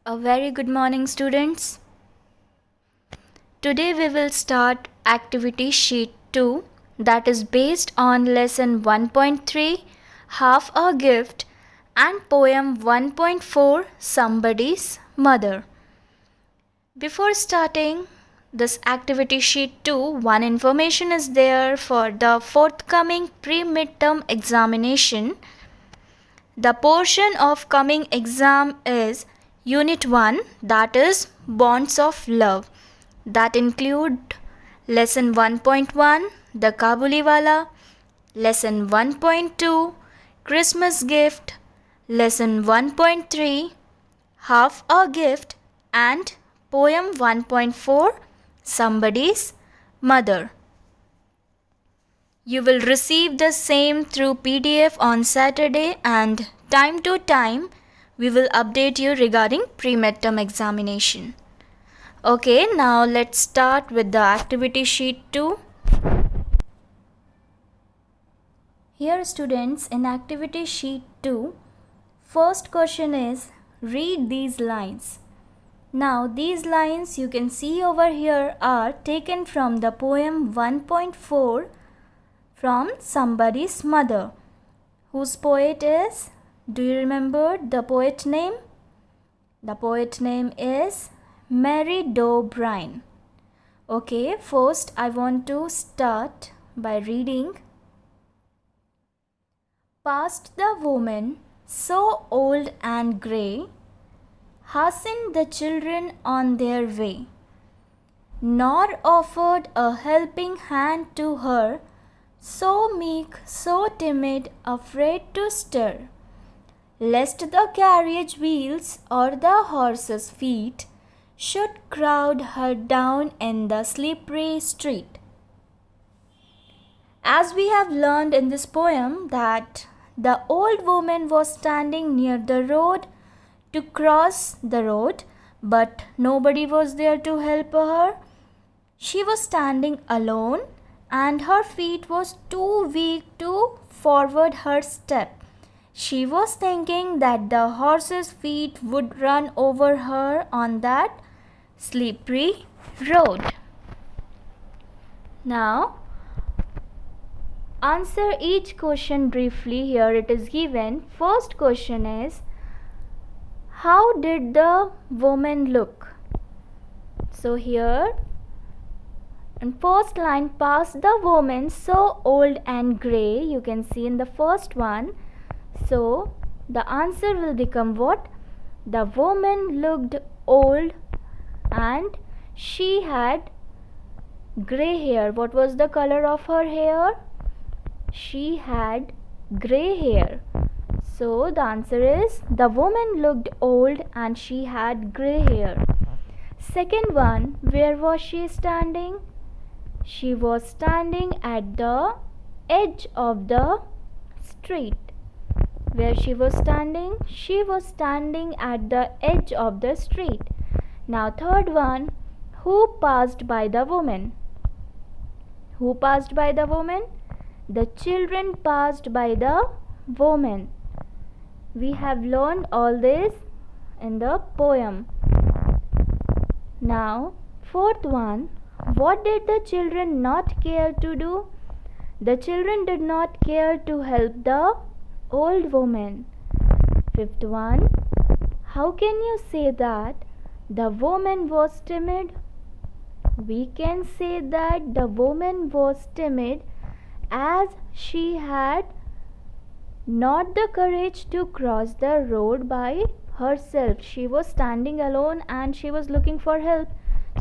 A very good morning, students. Today we will start activity sheet 2, that is based on lesson 1.3 Half a Gift and poem 1.4 Somebody's Mother. Before starting this activity sheet 2, one information is there for the forthcoming pre-midterm examination. The portion of coming exam is Unit 1, that is Bonds of Love. That include Lesson 1.1, The Kabuliwala, Lesson 1.2, Christmas Gift, Lesson 1.3, Half a Gift, and Poem 1.4, Somebody's Mother. You will receive the same through PDF on Saturday, and time to time we will update you regarding pre-midterm examination. Okay, now let's start with the activity sheet 2. Here students, in activity sheet 2, first question is read these lines. Now these lines you can see over here are taken from the poem 1.4 from Somebody's Mother. Whose poet is? Do you remember the poet name? The poet name is Mary D'O'Brien. Okay, first I want to start by reading. Past the woman, so old and grey, hastened the children on their way, nor offered a helping hand to her, so meek, so timid, afraid to stir, lest the carriage wheels or the horse's feet should crowd her down in the slippery street. As we have learned in this poem that the old woman was standing near the road to cross the road, but nobody was there to help her. She was standing alone and her feet was too weak to forward her step. She was thinking that the horse's feet would run over her on that slippery road. Now, answer each question briefly. Here it is given. First question is, how did the woman look? So here, in first line, past the woman, so old and grey, you can see in the first one. So the answer will become what? The woman looked old and she had grey hair. What was the color of her hair? She had grey hair. So the answer is the woman looked old and she had grey hair. Second one, where was she standing? She was standing at the edge of the street. Where she was standing? She was standing at the edge of the street. Now third one, who passed by the woman? Who passed by the woman? The children passed by the woman. We have learned all this in the poem. Now fourth one, what did the children not care to do? The children did not care to help the old woman. Fifth one, how can you say that the woman was timid? We can say that the woman was timid as she had not the courage to cross the road by herself. She was standing alone and she was looking for help.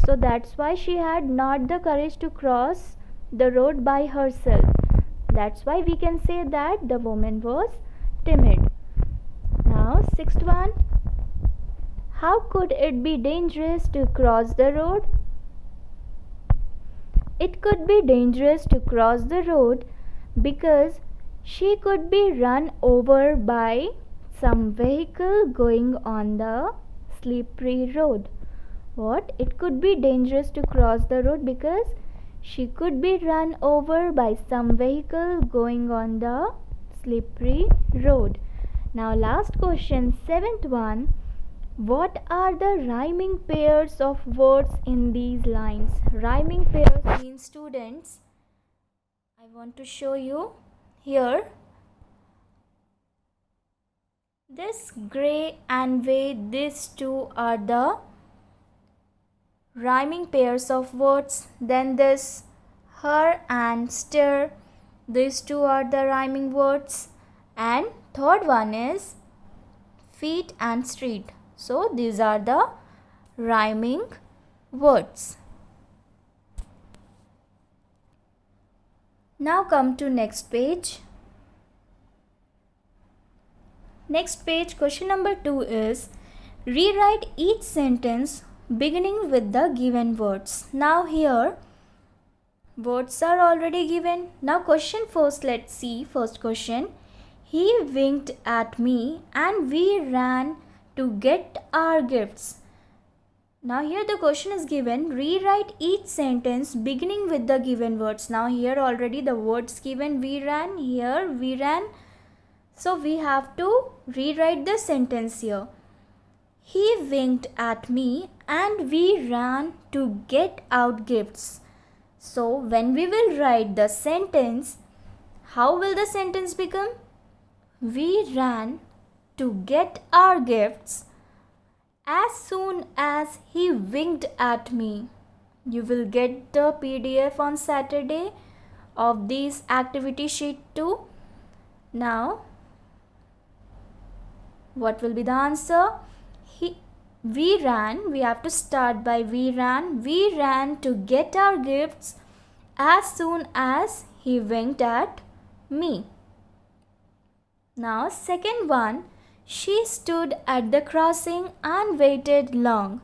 So that's why she had not the courage to cross the road by herself. That's why we can say that the woman was timid. Now, sixth one. How could it be dangerous to cross the road? It could be dangerous to cross the road because she could be run over by some vehicle going on the slippery road. What? It could be dangerous to cross the road because she could be run over by some vehicle going on the slippery road. Now last question, seventh one. What are the rhyming pairs of words in these lines? Rhyming pairs means, students, I want to show you here. This gray and way, these two are the rhyming pairs of words. Then this her and stir, these two are the rhyming words. And third one is feet and street. So these are the rhyming words. Now come to next page. Next page, question number 2 is rewrite each sentence beginning with the given words. Now here words are already given. Now question first, let's see. First question, he winked at me and we ran to get our gifts. Now here the question is given, rewrite each sentence beginning with the given words. Now here already the words given, we ran, here we ran. So we have to rewrite the sentence here. He winked at me and we ran to get out gifts. So when we will write the sentence, how will the sentence become? We ran to get our gifts as soon as he winked at me. You will get the PDF on Saturday of this activity sheet 2. Now, what will be the answer? We ran, we have to start by we ran to get our gifts as soon as he winked at me. Now, second one, she stood at the crossing and waited long.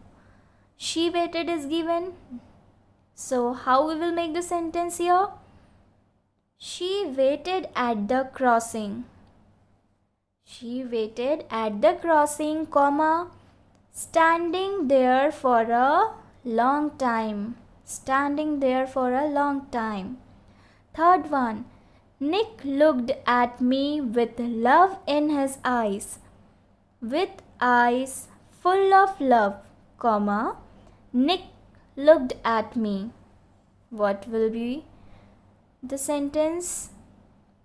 She waited is given. So, how we will make the sentence here? She waited at the crossing. She waited at the crossing, comma, standing there for a long time. Standing there for a long time. Third one, Nick looked at me with love in his eyes. With eyes full of love, comma, Nick looked at me. What will be the sentence?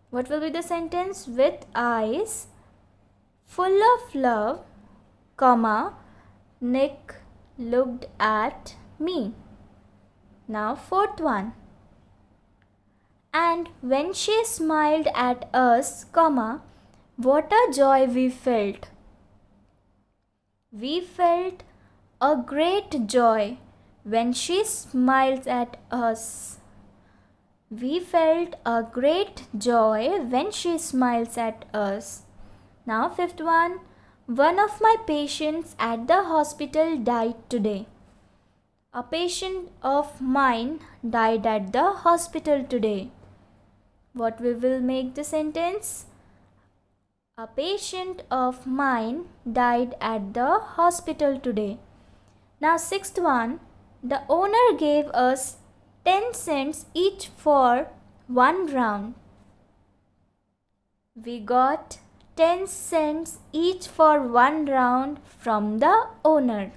What will be the sentence? With eyes full of love, comma, Nick looked at me. Now fourth one. And when she smiled at us, comma, what a joy we felt. We felt a great joy when she smiled at us. We felt a great joy when she smiles at us. Now fifth one, one of my patients at the hospital died today. A patient of mine died at the hospital today. What we will make the sentence? A patient of mine died at the hospital today. Now sixth one, the owner gave us 10 cents each for one round. We got 10 cents each for one round from the owner.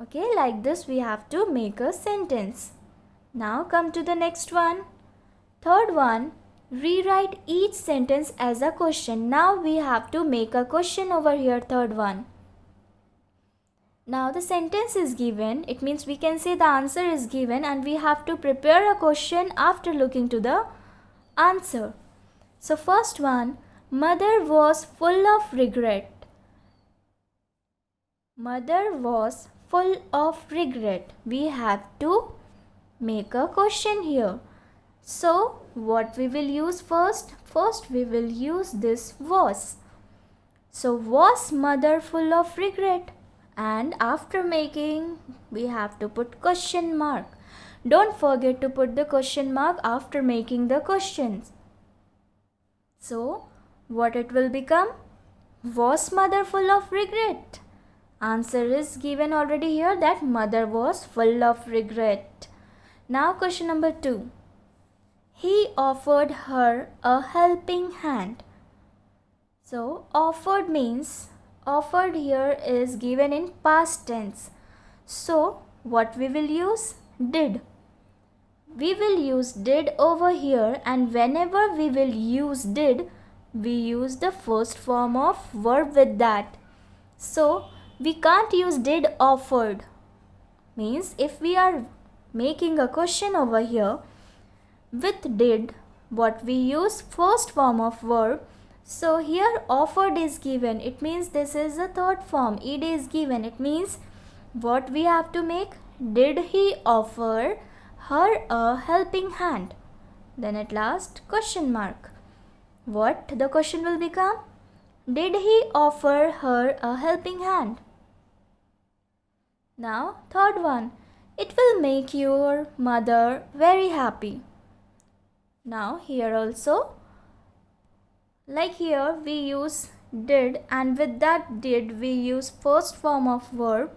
Okay, like this we have to make a sentence. Now come to the next one. Third one, rewrite each sentence as a question. Now we have to make a question over here, third one. Now the sentence is given, it means we can say the answer is given and we have to prepare a question after looking to the answer. So first one, mother was full of regret. Mother was full of regret. We have to make a question here. So what we will use first? First we will use this was. So was mother full of regret? And after making, we have to put question mark. Don't forget to put the question mark after making the questions. So what it will become? Was mother full of regret? Answer is given already here that mother was full of regret. Now question number 2. He offered her a helping hand. So offered means offered here is given in past tense. So what we will use? Did. We will use did over here, and whenever we will use did, we use the first form of verb with that. So we can't use did offered. Means if we are making a question over here with did, what we use? First form of verb. So here offered is given. It means this is the third form. Ed is given. It means what we have to make? Did he offer her a helping hand? Then at last question mark. What the question will become? Did he offer her a helping hand? Now third one. It will make your mother very happy. Now here also, like here we use did, and with that did we use first form of verb.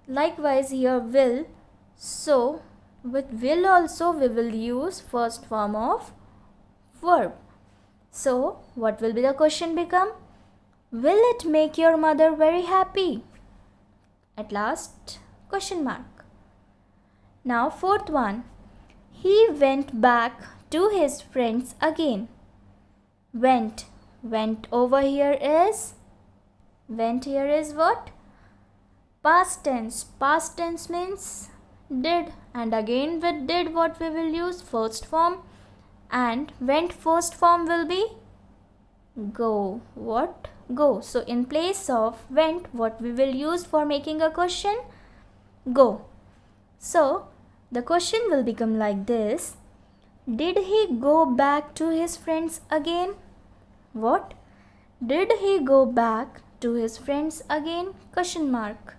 Likewise here will. So with will also we will use first form of verb. So what will be the question become? Will it make your mother very happy? At last question mark. Now fourth one. He went back to his friends again. Went. Went over here is? Went here is what? Past tense. Past tense means did, and again with did what we will use? First form, and went first form will be go. What? Go. So in place of went, what we will use for making a question? Go. So the question will become like this. Did he go back to his friends again? What? Did he go back to his friends again? Question mark.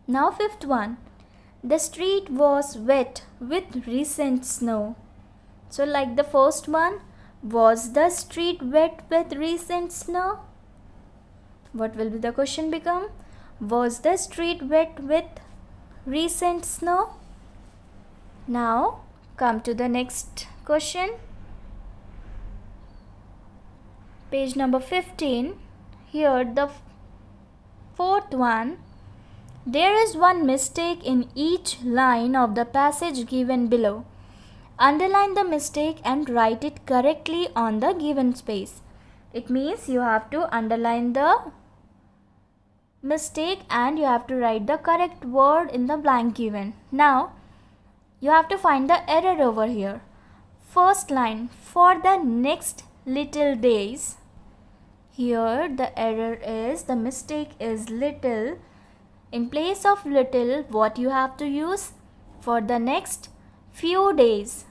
Now fifth one. The street was wet with recent snow. So like the first one, was the street wet with recent snow? What will be the question become? Was the street wet with recent snow? Now come to the next question. Page number 15. Here the fourth one. There is one mistake in each line of the passage given below. Underline the mistake and write it correctly on the given space. It means you have to underline the mistake and you have to write the correct word in the blank given. Now you have to find the error over here. First line, for the next little days. Here the error is, the mistake is little. In place of little, what you have to use? For the next few days.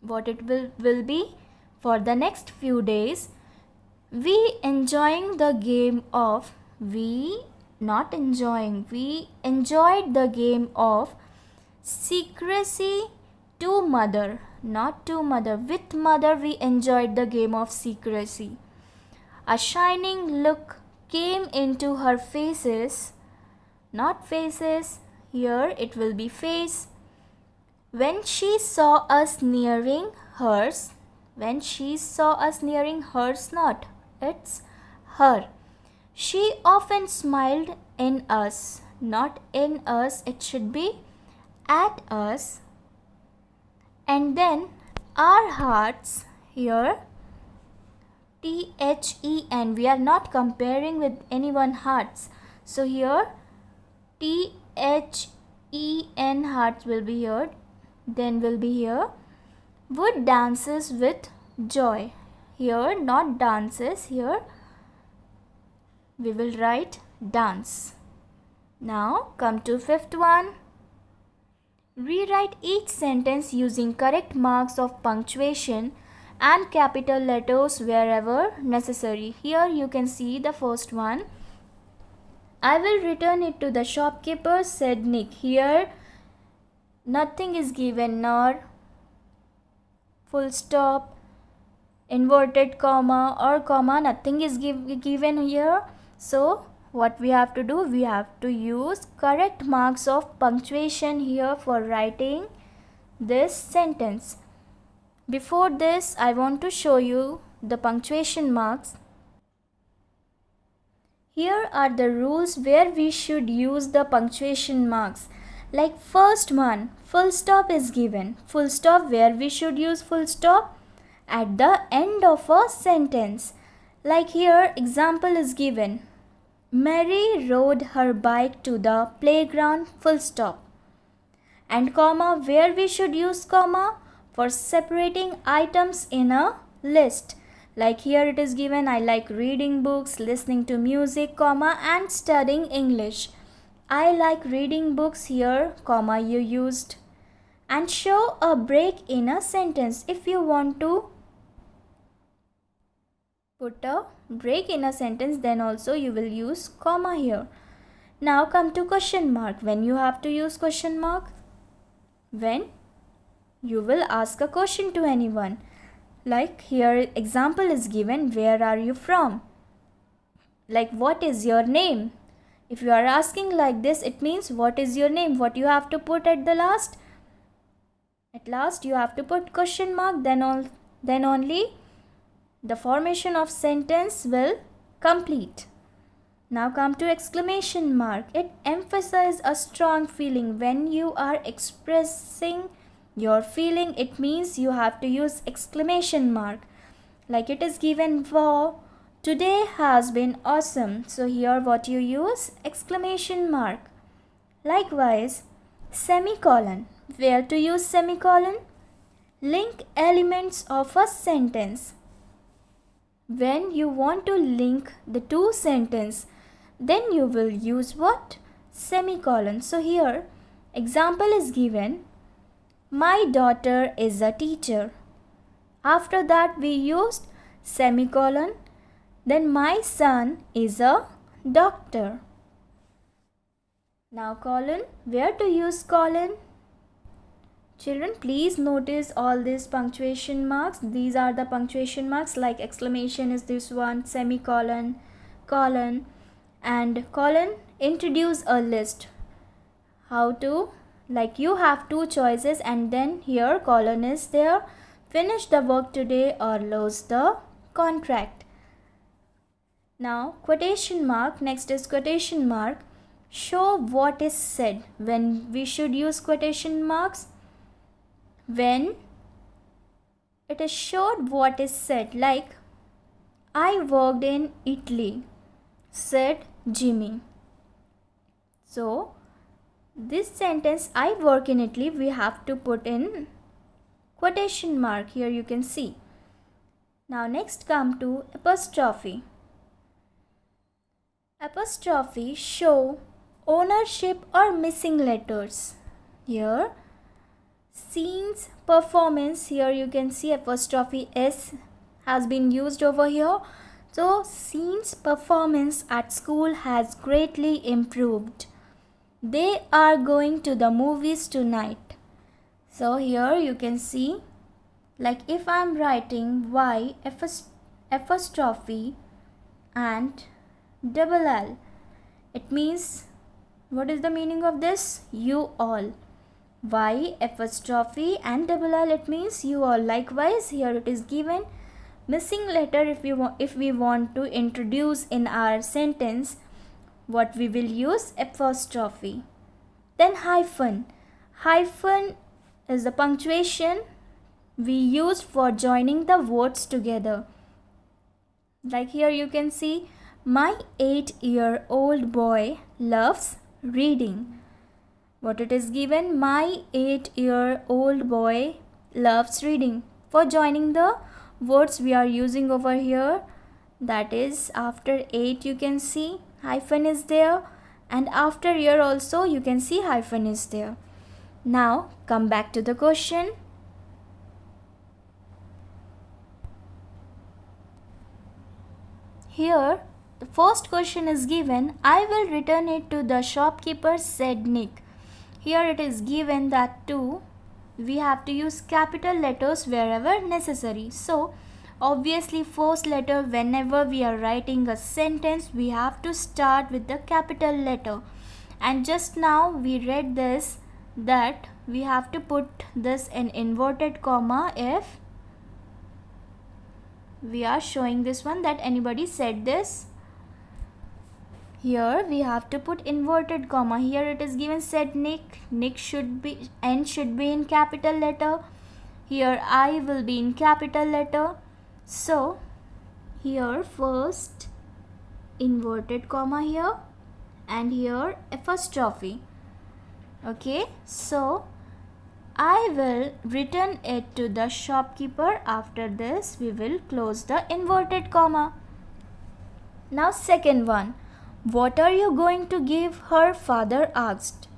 What it will be? For the next few days. We enjoying the game of, we not enjoying, we enjoyed the game of secrecy to mother, not to mother. With mother we enjoyed the game of secrecy. A shining look came into her faces, not faces, here it will be face. When she saw us nearing hers, when she saw us nearing hers, not, it's her. She often smiled in us, not in us, it should be at us. And then our hearts, here THEN, we are not comparing with anyone hearts. So here THEN hearts will be here, then will be here. Would dances with joy. Here not dances, here we will write dance. Now come to fifth one. Rewrite each sentence using correct marks of punctuation and capital letters wherever necessary. Here you can see the first one. I will return it to the shopkeeper, said Nick. Here nothing is given, nor full stop, inverted comma or comma, nothing is given here. So what we have to do? We have to use correct marks of punctuation here for writing this sentence. Before this, I want to show you the punctuation marks. Here are the rules where we should use the punctuation marks. Like first one, full stop is given. Full stop, where we should use full stop? At the end of a sentence. Like here, example is given. Mary rode her bike to the playground, full stop. And comma, where we should use comma? For separating items in a list. Like here it is given, I like reading books, listening to music, comma, and studying English. I like reading books, here, comma you used. And show a break in a sentence. If you want to put a break in a sentence, then also you will use comma here. Now come to question mark. When you have to use question mark? When you will ask a question to anyone. Like here example is given, where are you from? Like what is your name? If you are asking like this, it means what is your name? What you have to put at the last? At last you have to put question mark, then only the formation of sentence will complete. Now come to exclamation mark. It emphasizes a strong feeling. When you are expressing your feeling, it means you have to use exclamation mark. Like it is given, wow, today has been awesome. So here what you use? Exclamation mark. Likewise, semicolon. Where to use semicolon? Link elements of a sentence. When you want to link the two sentences, then you will use what? Semicolon. So here example is given, my daughter is a teacher. After that we used semicolon. Then my son is a doctor. Now colon. Where to use colon? Children, please notice all these punctuation marks. These are the punctuation marks, like exclamation is this one, semicolon, colon, and colon introduce a list. How to? Like you have two choices, and then here colon is there. Finish the work today or lose the contract. Now quotation mark. Next is quotation mark. Show what is said. When we should use quotation marks? When it is showed what is said. Like I worked in Italy, said Jimmy. So this sentence, I work in Italy, we have to put in quotation mark. Here you can see. Now next come to apostrophe. Apostrophe show ownership or missing letters. Here scenes, performance, here you can see apostrophe S has been used over here. So scenes performance at school has greatly improved. They are going to the movies tonight. So here you can see, like if I am writing Y apostrophe and double L, it means, what is the meaning of this? You all. Y apostrophe and double L, it means you all. Likewise here it is given missing letter. If we want to introduce in our sentence, what we will use? Apostrophe. Then hyphen. Hyphen is the punctuation we use for joining the words together. Like here you can see, my 8-year-old boy loves reading. What it is given? My 8-year-old boy loves reading. For joining the words we are using over here, that is after 8 you can see hyphen is there, and after year also you can see hyphen is there. Now come back to the question. Here the first question is given, I will return it to the shopkeeper, said Nick. Here it is given that too we have to use capital letters wherever necessary. So obviously first letter, whenever we are writing a sentence, we have to start with the capital letter. And just now we read this, that we have to put this in inverted comma if we are showing this one, that anybody said this. Here we have to put inverted comma. Here it is given said Nick. Nick should be, N should be in capital letter. Here I will be in capital letter. So here first inverted comma here, and here apostrophe. Okay, so I will return it to the shopkeeper. After this we will close the inverted comma. Now second one. What are you going to give her? Father asked.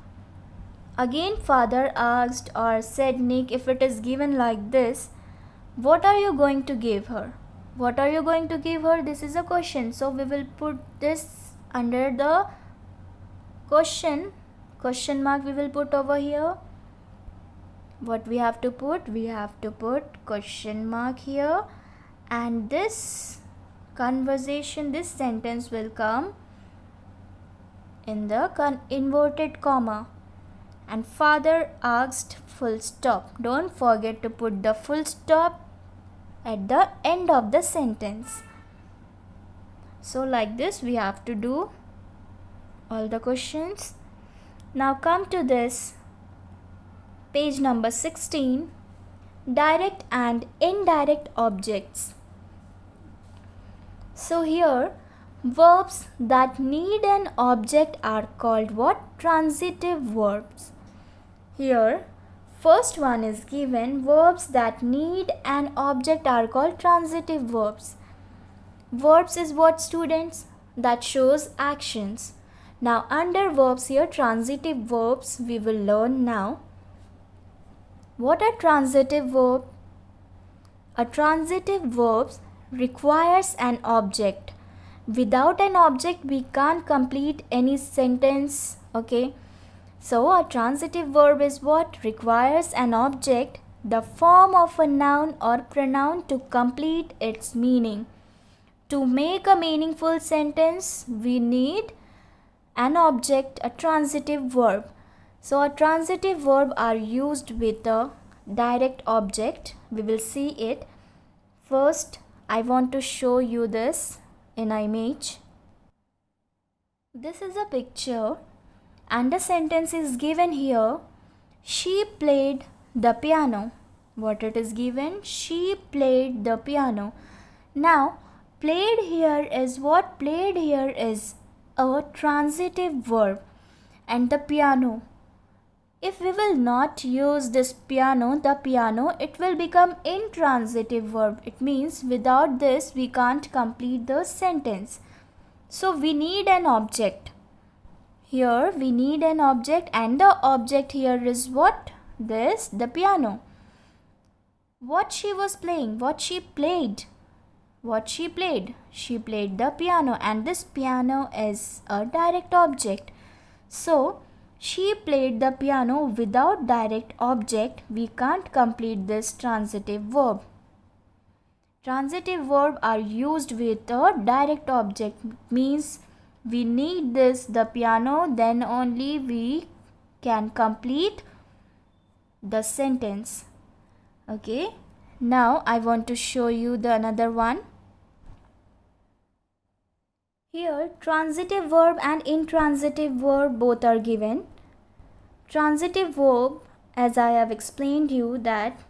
Again father asked or said Nick. If it is given like this, what are you going to give her? What are you going to give her? This is a question. So we will put this under the question mark we will put over here. What we have to put? We have to put question mark here, and this conversation, this sentence will come in the inverted comma. And father asked full stop. Don't forget to put the full stop at the end of the sentence. So like this we have to do all the questions. Now come to this page number 16, direct and indirect objects. So here verbs that need an object are called what? Transitive verbs. Here first one is given, verbs that need an object are called transitive verbs. Verbs is what, students? That shows actions. Now under verbs here, transitive verbs we will learn now. What are transitive verbs? A transitive verb requires an object. Without an object we can't complete any sentence. Okay, so a transitive verb is what? Requires an object, the form of a noun or pronoun, to complete its meaning. To make a meaningful sentence we need an object, a transitive verb. So a transitive verb are used with a direct object. We will see it. First I want to show you this in an image. This is a picture and a sentence is given here. She played the piano. What it is given? She played the piano. Now played here is what? Played here is a transitive verb, and the piano. If we will not use this piano, the piano, it will become intransitive verb. It means without this we can't complete the sentence. So we need an object. Here we need an object, and the object here is what? This, the piano. What she was playing, what she played. What she played? She played the piano, and this piano is a direct object. So she played the piano. Without direct object we can't complete this transitive verb. Transitive verb are used with a direct object, means we need this, the piano, then only we can complete the sentence. Okay, now I want to show you the another one. Here transitive verb and intransitive verb both are given. Transitive verb, as I have explained you, that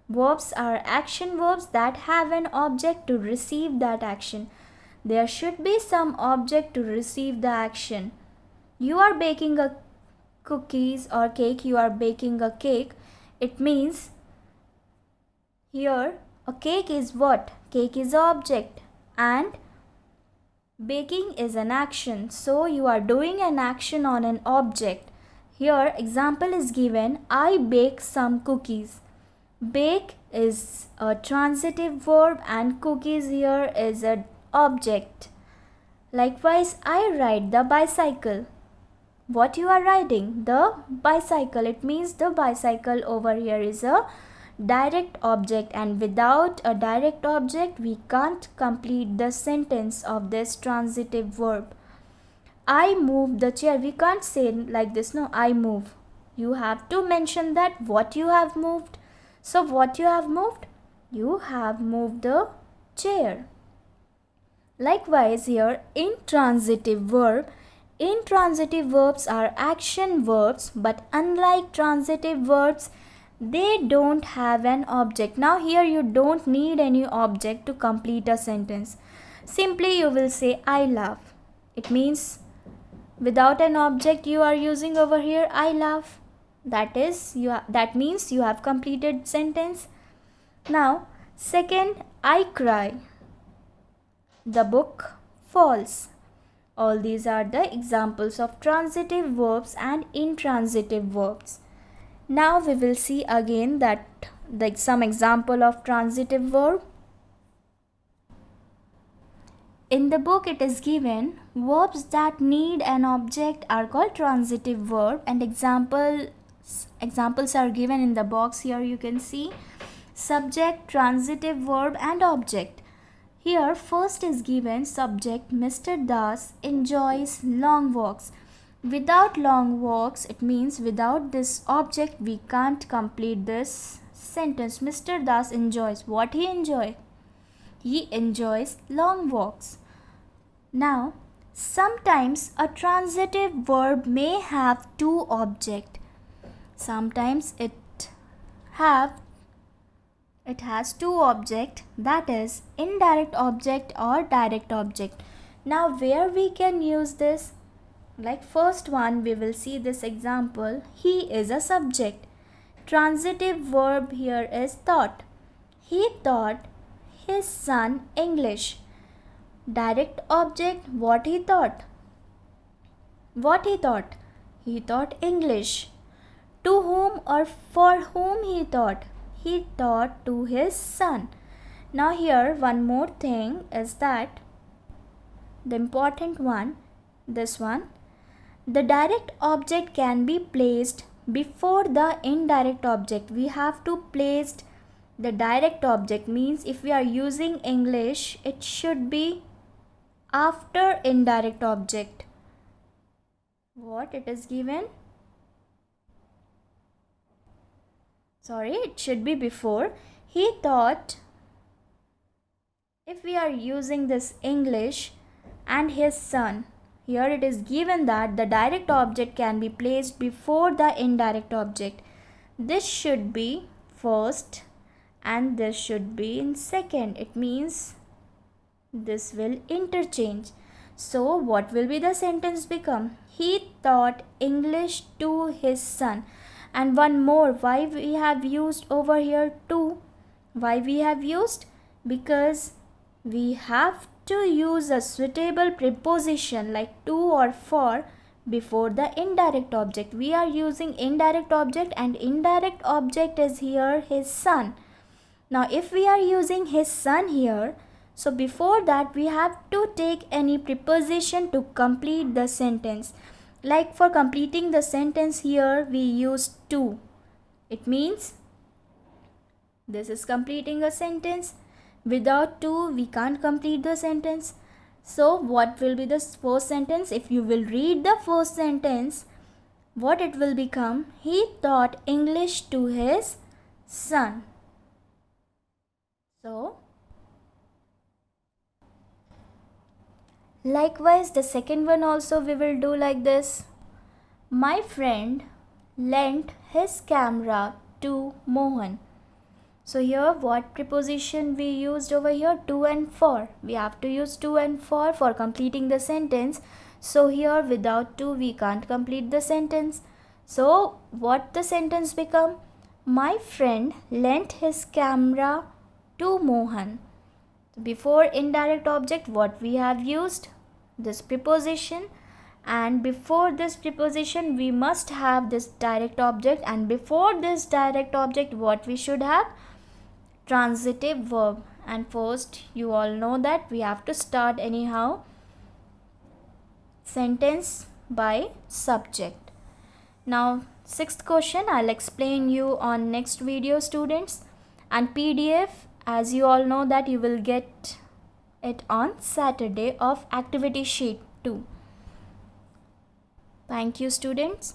verbs are action verbs that have an object to receive that action. There should be some object to receive the action. You are baking a cookies or cake, you are baking a cake. It means here a cake is what? Cake is an object and baking is an action. So you are doing an action on an object. Here example is given, I bake some cookies. Bake is a transitive verb and cookies here is an object. Likewise, I ride the bicycle. What you are riding? The bicycle. It means the bicycle over here is a direct object, and without a direct object we can't complete the sentence of this transitive verb. I move the chair. We can't say like this, no, I move. You have to mention that what you have moved. So what you have moved? You have moved the chair. Likewise here, intransitive verbs are action verbs, but unlike transitive verbs, they don't have an object. Now here you don't need any object to complete a sentence. Simply you will say I love. It means without an object you are using over here I love. That means you have completed sentence. Now second, I cry. The book falls. All these are the examples of transitive verbs and intransitive verbs. Now we will see again some example of transitive verb. In the book it is given verbs that need an object are called transitive verb, and examples are given in the box. Here you can see subject, transitive verb and object. Here first is given subject, Mr. Das enjoys long walks. Without long walks, it means without this object we can't complete this sentence. Mr. Das enjoys. What he enjoys? He enjoys long walks. Now, sometimes a transitive verb may have two objects. Sometimes it has two objects, that is indirect object or direct object. Now where we can use this? Like first one, we will see this example. He is a subject. Transitive verb here is thought. He taught his son English. Direct object, what he taught? What he taught? He taught English. To whom or for whom he taught? He taught to his son. Now here one more thing is that the important one, this one, the direct object can be placed before the indirect object. We have to place the direct object, means if we are using English, it should be after indirect object. What it is given? Sorry, it should be before. He thought, if we are using this English and his son, here it is given that the direct object can be placed before the indirect object. This should be first and this should be in second. It means this will interchange. So what will be the sentence become? He taught English to his son. And one more, why we have used over here to? Why we have used? Because we have to use a suitable preposition like to or for before the indirect object. We are using indirect object and indirect object is here his son. Now if we are using his son here, so before that we have to take any preposition to complete the sentence. Like for completing the sentence here we use to. It means this is completing a sentence. Without to we can't complete the sentence. So what will be the first sentence? If you will read the first sentence, what it will become? He taught English to his son. So likewise the second one also we will do like this. My friend lent his camera to Mohan. So here what preposition we used over here? To and for. We have to use to and for completing the sentence. So here without to we can't complete the sentence. So what the sentence become? My friend lent his camera to Mohan. Before indirect object what we have used? This preposition, and before this preposition we must have this direct object, and before this direct object what we should have? Transitive verb. And first you all know that we have to start anyhow sentence by subject. Now sixth question I'll explain you on next video students, and PDF as you all know that you will get it on Saturday of activity sheet 2. Thank you students.